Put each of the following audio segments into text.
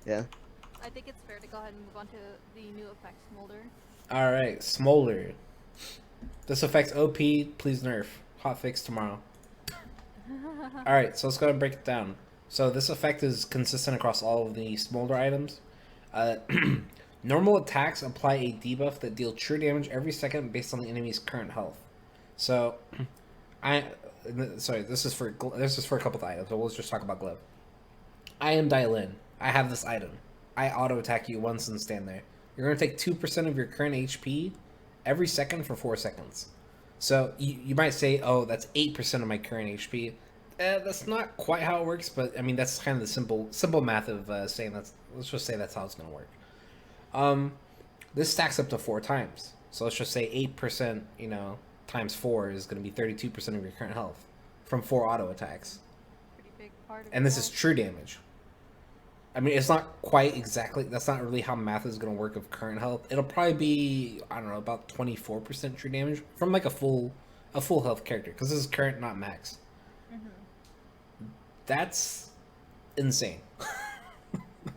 Yeah. I think it's fair to go ahead and move on to the new effect, Smolder. All right, Smolder. This affects OP. Please nerf. Hot fix tomorrow. All right, so let's go ahead and break it down. So this effect is consistent across all of the Smolder items. Uh, Normal attacks apply a debuff that deal true damage every second based on the enemy's current health. So, I sorry, this is for a couple of items. So let's just talk about glove. I am Dylan. I have this item. I auto attack you once and stand there. You're going to take 2% of your current HP every second for 4 seconds. So you might say, oh, that's 8% of my current HP. That's not quite how it works, but I mean, that's kind of the simple math of saying that's, let's just say that's how it's going to work. This stacks up to 4 times. So let's just say 8%, times 4 is going to be 32% of your current health from 4 auto attacks. Pretty big part of And this is true damage. I mean, it's not quite exactly. That's not really how math is going to work of current health. It'll probably be, I don't know, about 24% true damage from like a full health character, because this is current, not max. That's insane.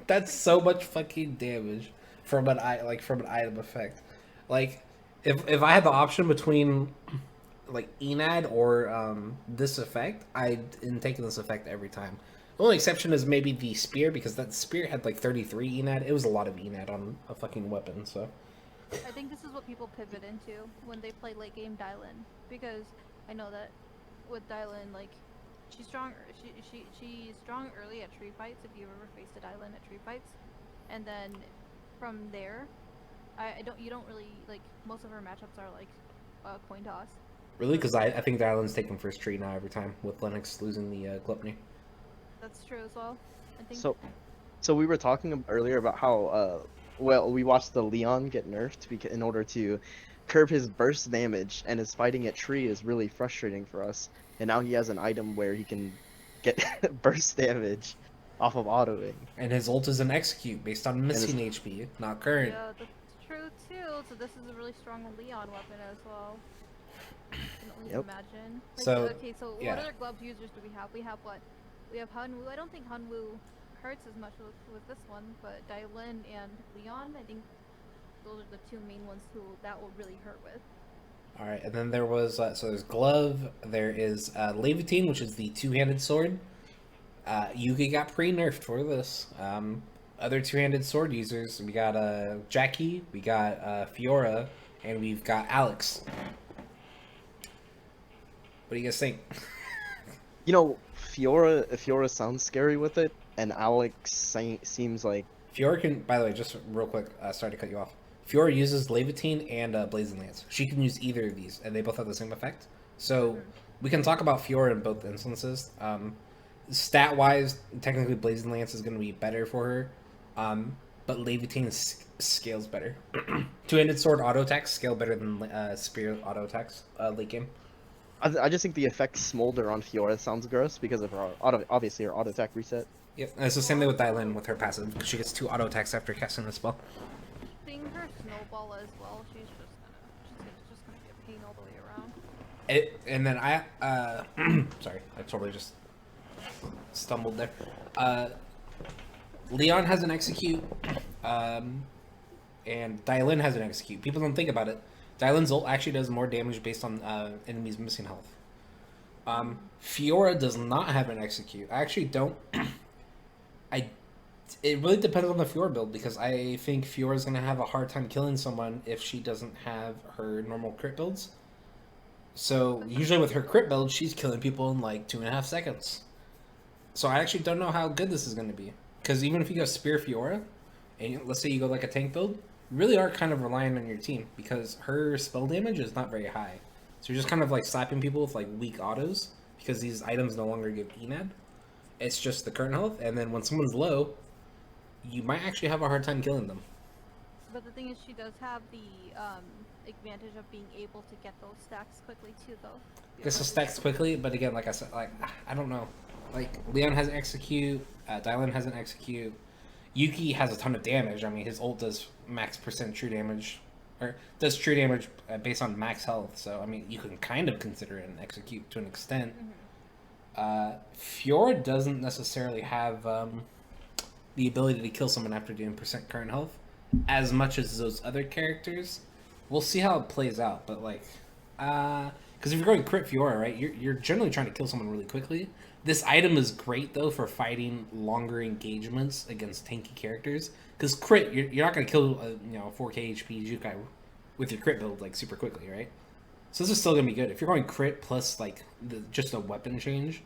That's so much fucking damage from an item effect. Like, if I had the option between like Enad or this effect, I'd taking this effect every time. The only exception is maybe the spear, because that spear had like 33 Enad. It was a lot of Enad on a fucking weapon, so. I think this is what people pivot into when they play late game Dylan, because I know that with Dylan, like, she's strong. She's strong early at tree fights. If you ever faced a Dylan at tree fights, and then from there, you don't really like, most of her matchups are like coin toss. Really? Because I think Dylan's taking first tree now every time, with Lennox losing the Gluttony. That's true as well. I think. So we were talking earlier about how we watched the Leon get nerfed in order to curb his burst damage, and his fighting at tree is really frustrating for us. And now he has an item where he can get burst damage off of autoing. And his ult is an execute based on missing HP, not current. Yeah, that's true too. So this is a really strong Leon weapon as well. I can only imagine. Like, So, okay, so yeah. what other glove users do we have? We have what? We have Hunwoo. I don't think Hunwoo hurts as much with this one, but Dylan and Leon, I think those are the 2 main ones that will really hurt with. All right, and then there was so there's glove. There is Levitine, which is the 2-handed sword. Yugi got pre-nerfed for this. Other 2-handed sword users, we got Jackie, we got Fiora, and we've got Alex. What do you guys think? Fiora sounds scary with it, and Alex seems like... Fiora can, by the way, just real quick, sorry to cut you off. Fiora uses Levitine and Blazing Lance. She can use either of these, and they both have the same effect. So we can talk about Fiora in both instances. Stat-wise, technically Blazing Lance is going to be better for her, but Levitine scales better. 2-handed sword auto attacks scale better than spear auto attacks late game. I just think the effect Smolder on Fiora sounds gross because of her obviously her auto attack reset. Yep, and it's the same thing with Dylan with her passive. She gets 2 auto attacks after casting the spell. Seeing her snowball as well, she's just gonna be a pain all the way around. And then sorry, I totally just stumbled there. Leon has an execute, and Dylan has an execute. People don't think about it. Dylan's ult actually does more damage based on enemies missing health. Fiora does not have an execute. I actually don't. It really depends on the Fiora build, because I think Fiora's gonna have a hard time killing someone if she doesn't have her normal crit builds. So usually with her crit build, she's killing people in like 2.5 seconds. So I actually don't know how good this is gonna be, because even if you go Spear Fiora, and let's say you go like a tank build, you really are kind of relying on your team, because her spell damage is not very high. So you're just kind of like slapping people with like weak autos, because these items no longer give Enad. It's just the current health, and then when someone's low, you might actually have a hard time killing them. But the thing is, she does have the advantage of being able to get those stacks quickly too, though. This will stacks quickly, but again, like I said, like I don't know. Like Leon has an execute, Dylan has an execute, Yuki has a ton of damage. I mean, his ult does max % true damage, or does true damage based on max health. So I mean, you can kind of consider it an execute to an extent. Fiora doesn't necessarily have the ability to kill someone after doing percent current health as much as those other characters. We'll see how it plays out, but like, because if you're going crit Fiora, right, you're generally trying to kill someone really quickly. This item is great though for fighting longer engagements against tanky characters. Because crit, you're not going to kill a 4K HP Jukai with your crit build like super quickly, right? So this is still going to be good if you're going crit plus like just a weapon change.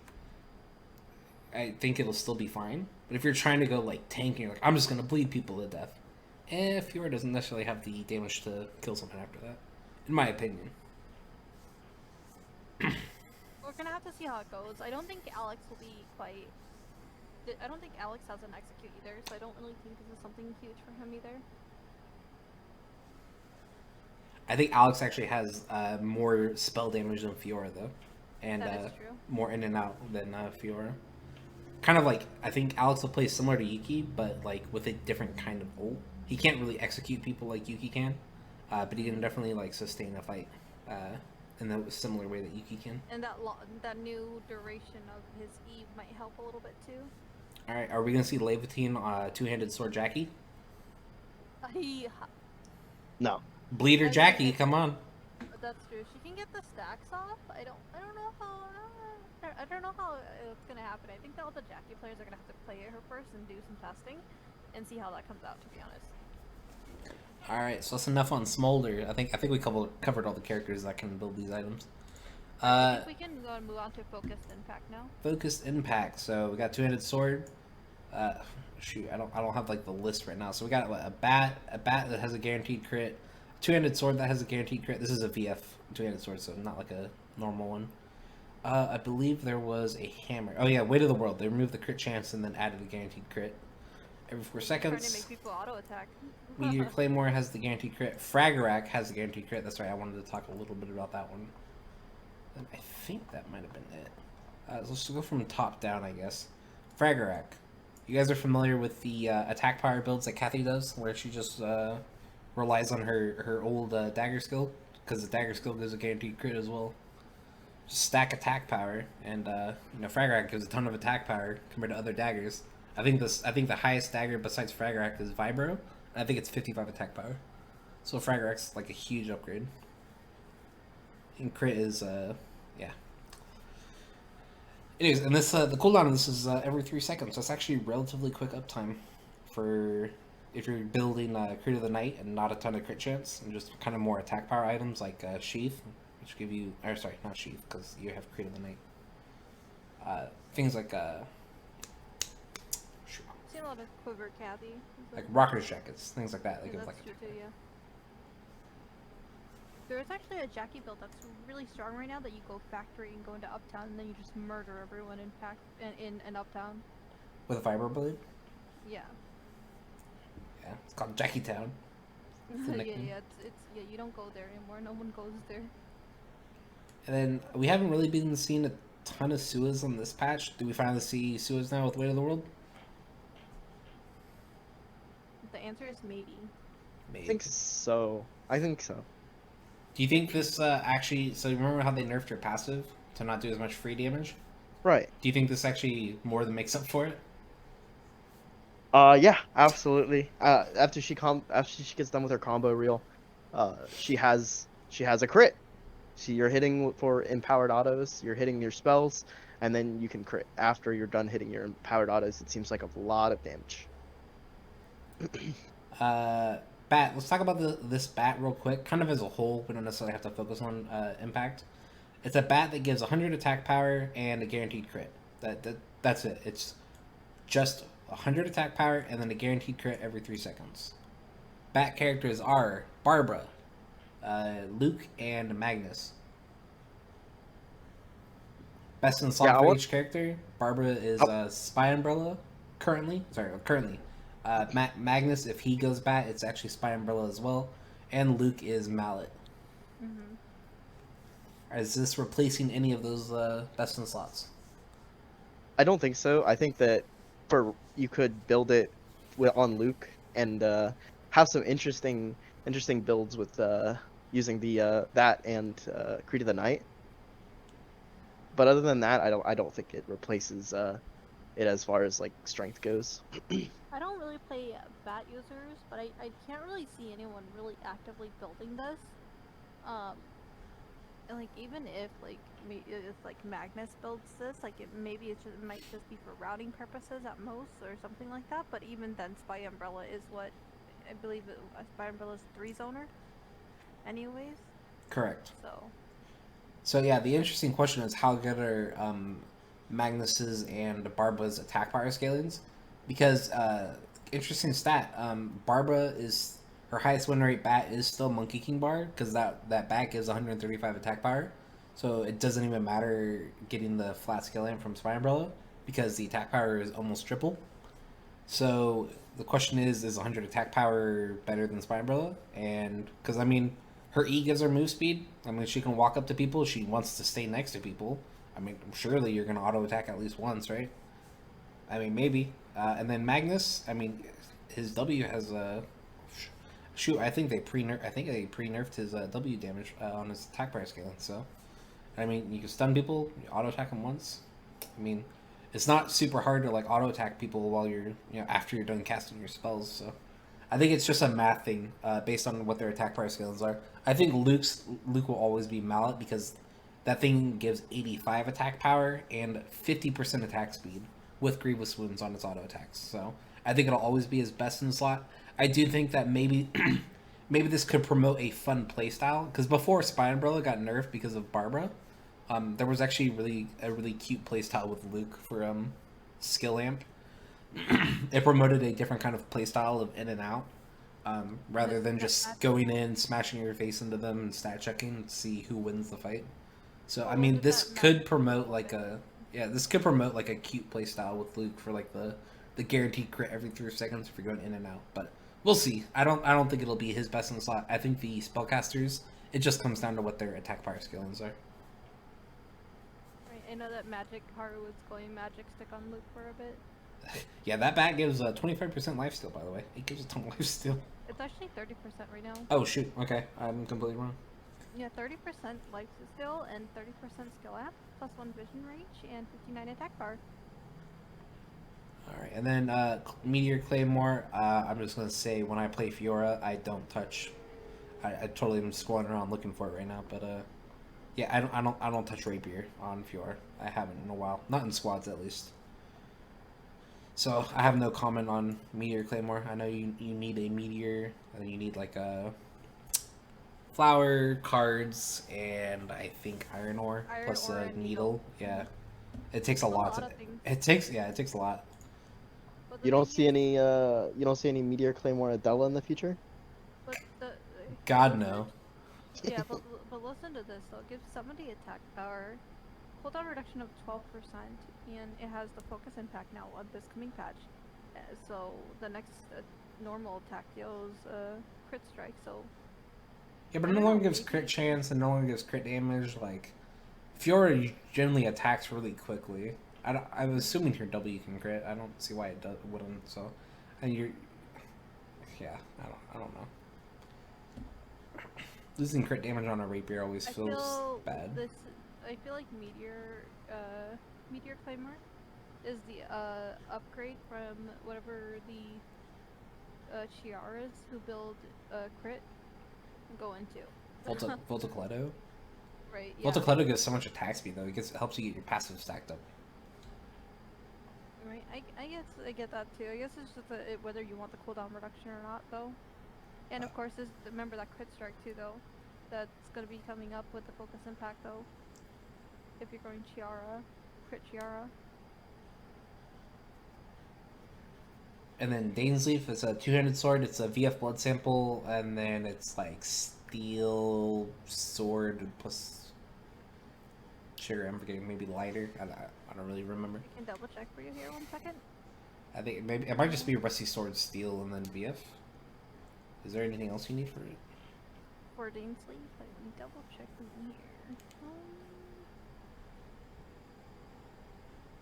I think it'll still be fine. But if you're trying to go like tank and you're like, I'm just going to bleed people to death, Fiora doesn't necessarily have the damage to kill someone after that, in my opinion. We're gonna have to see how it goes. I don't think Alex will be quite. I don't think Alex has an execute either, so I don't really think this is something huge for him either. I think Alex actually has more spell damage than Fiora though, and That is true. more in and out than Fiora. Kind of like I think Alex will play similar to Yuki, but like with a different kind of ult. He can't really execute people like Yuki can, but he can definitely like sustain a fight in a similar way that Yuki can. And that new duration of his Eve might help a little bit too. All right, are we gonna see Levitine two-handed sword Jackie? He, No. Bleeder I Jackie, think- come on. that's true. She can get the stacks off. I don't know how. I don't know how it's gonna happen. I think that all the Jackie players are gonna have to play her first and do some testing, and see how that comes out. To be honest. All right, so that's enough on Smolder. I think we covered all the characters that can build these items. I think we can go and move on to focused impact now. Focused impact. So we got two-handed sword. Shoot, I don't have like the list right now. So we got a bat that has a guaranteed crit, two-handed sword that has a guaranteed crit. This is a VF two-handed sword, so not like a normal one. I believe there was a hammer. Oh yeah, Weight of the World. They removed the crit chance and then added a guaranteed crit every 4 Trying to seconds. make people auto attack. Meteor Claymore has the guaranteed crit. Fragarak has the guaranteed crit. That's right. I wanted to talk a little bit about that one. And I think that might have been it. So let's go from top down, I guess. Fragarak. You guys are familiar with the attack power builds that Kathy does, where she just relies on her old dagger skill, because the dagger skill gives a guaranteed crit as well. Just stack attack power, and Fragarak gives a ton of attack power compared to other daggers. I think the highest dagger besides Fragarak is Vibro, and I think it's 55 attack power. So Fragarak's like a huge upgrade. And crit is yeah. Anyways, and this the cooldown of this is every 3 seconds. So it's actually relatively quick uptime for if you're building Crit of the Night and not a ton of crit chance, and just kind of more attack power items like Sheath, which give you, or sorry, not Sheath, because you have Crit of the Night. Things like Seen a lot of quiver Kathy. like Rocker's Jackets, things like that. They Yeah, give that's like true attack too, yeah. There's actually a Jackie build that's really strong right now that you go factory and go into Uptown and then you just murder everyone in Uptown. with a fiber blade. Yeah. Yeah, it's called Jackie Town. It's the yeah, nickname. yeah, you don't go there anymore. No one goes there. And then we haven't really been seeing a ton of Suas on this patch. Do we finally see Suas now with Weight of the World? The answer is maybe. Maybe. I think so. Do you think this actually? So remember how they nerfed her passive to not do as much free damage? Right. Do you think this actually more than makes up for it? Yeah, absolutely. After she gets done with her combo reel, she has a crit. You're hitting for empowered autos, you're hitting your spells, and then you can crit after you're done hitting your empowered autos. It seems like a lot of damage. Bat. Let's talk about this bat real quick. Kind of as a whole, we don't necessarily have to focus on impact. It's a bat that gives 100 attack power and a guaranteed crit. That's it. It's just 100 attack power and then a guaranteed crit every 3 seconds. Bat characters are Barbara, Luke, and Magnus. Best in slot for each character. Barbara is Spy Umbrella currently. Magnus, if he goes bat, it's actually Spy Umbrella as well. And Luke is Mallet. Mm-hmm. Is this replacing any of those best in slots? I don't think so. I think that you could build it on Luke and have some interesting builds with using the that and Creed of the Night. But other than that, I don't think it replaces it as far as like strength goes. I don't really play bat users, but I can't really see anyone really actively building this. Um, and like even if if like Magnus builds this, like it might just be for routing purposes at most or something like that. But even then, Spy Umbrella is what I believe Spy Umbrella's 3-zoner, anyways. Correct. So So yeah, the interesting question is how good are Magnus's and Barbara's attack power scalings? Because interesting stat, Barbara is her highest win rate bat is still Monkey King Bar because that bat gives 135 attack power, so it doesn't even matter getting the flat scale amp from Spy Umbrella because the attack power is almost triple. So the question is 100 attack power better than Spy Umbrella? And because I mean, her E gives her move speed. I mean, she can walk up to people. She wants to stay next to people. I mean, surely you're gonna auto attack at least once, right? I mean, maybe. And then Magnus. I mean, his W has a shoot. I think they pre nerfed his W damage on his attack power scaling. So, I mean, you can stun people. You auto attack them once. I mean, it's not super hard to like auto attack people while you're after you're done casting your spells. So I think it's just a math thing based on what their attack power skills are. I think Luke will always be Mallet because that thing gives 85 attack power and 50% attack speed with Grievous Wounds on its auto attacks. So I think it'll always be his best in the slot. I do think that maybe maybe this could promote a fun playstyle because before Spy Umbrella got nerfed because of Barbara, there was actually a really cute playstyle with Luke for skill amp. It promoted a different kind of playstyle of in and out, rather than just going in, smashing your face into them, and stat checking to see who wins the fight. So I mean, this could promote like a cute playstyle with Luke for like the guaranteed crit every 3 seconds if you're going in and out. But we'll see. I don't think it'll be his best in the slot. I think the spellcasters, it just comes down to what their attack power skillings are. right, I know that Magic Haru was going magic stick on Luke for a bit. Yeah, that bat gives 25% lifesteal, by the way. It gives a ton of lifesteal. It's actually 30% right now. Oh, shoot. Okay, I'm completely wrong. Yeah, 30% life steal and 30% skill app, plus 1 vision range, and 59 attack power. Alright, and then Meteor Claymore, I'm just going to say when I play Fiora, I don't touch. I totally am just going around looking for it right now, but yeah, I don't touch Rapier on Fiora. I haven't in a while. Not in squads, at least. So I have no comment on Meteor Claymore. I know you need a Meteor, and then you need like a flower, cards, and I think iron ore plus a needle. Yeah, it takes a lot. It takes a lot. You don't see any Meteor Claymore Adela in the future? But God no. Yeah, but listen to this though. It gives somebody attack power, cooldown reduction of 12%, and it has the focus impact now on this coming patch. So the next normal attack deals crit strike. So yeah, but it no longer gives crit chance and no longer gives crit damage. Like Fiora generally attacks really quickly. I'm assuming your W can crit. I don't see why it wouldn't. So, and yeah, I don't know. Losing crit damage on a rapier always feels bad. I feel like Meteor Claymore is the upgrade from whatever the Chiaras who build crit go into. Voltacleto? Right, yeah. Voltacleto gives so much attack speed though. It helps you get your passive stacked up. Right, I guess I get that too. I guess it's just whether you want the cooldown reduction or not though. And of course, remember that crit strike too though. That's going to be coming up with the focus impact though. If you're going Chiara, crit Chiara. And then Dainsleaf is a 2-handed sword. It's a VF blood sample, and then it's like steel sword plus. Sure, I'm forgetting. Maybe lighter. I don't really remember. I can double check for you here 1 second. I think maybe it might just be rusty sword, steel, and then VF. Is there anything else you need for it? For Dainsleaf, let me double check them here.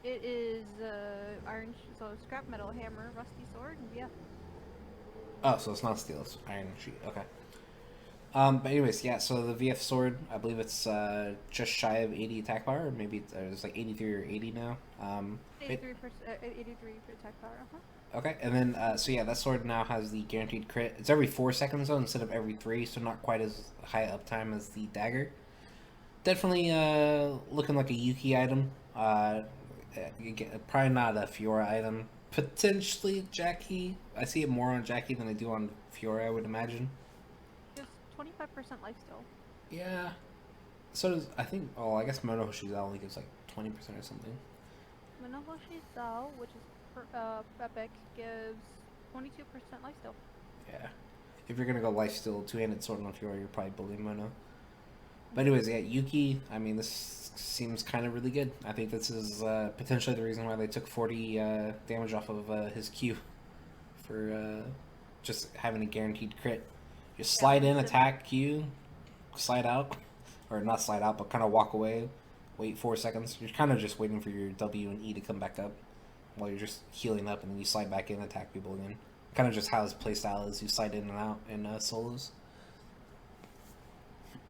It is iron, so scrap metal hammer, rusty sword, and VF. Oh, so it's not steel, it's iron sheet. Okay. But anyways, yeah. So the VF sword, I believe it's just shy of 80 attack power, or maybe it's like 83 or 80 now. 83 for attack power. Okay, and then so yeah, that sword now has the guaranteed crit. It's every 4 seconds though instead of every 3, so not quite as high uptime as the dagger. Definitely looking like a Yuki item. You get, probably not a Fiora item. Potentially Jackie. I see it more on Jackie than I do on Fiora, I would imagine. Just 25% lifesteal. Yeah. So does I think. Oh, I guess Monohoshi's only gives like 20% or something. Minohoshi Zao, which is epic, gives 22% lifesteal. Yeah. If you're gonna go lifesteal, two-handed sword on Fiora, you're probably building Mono. But anyways, yeah, Yuki. I mean, this seems kind of really good. I think this is potentially the reason why they took 40 damage off of his Q for just having a guaranteed crit. Just slide in, attack Q, slide out, or not slide out, but kind of walk away. Wait 4 seconds. You're kind of just waiting for your W and E to come back up while you're just healing up, and then you slide back in, attack people again. Kind of just how his playstyle is. You slide in and out in solos.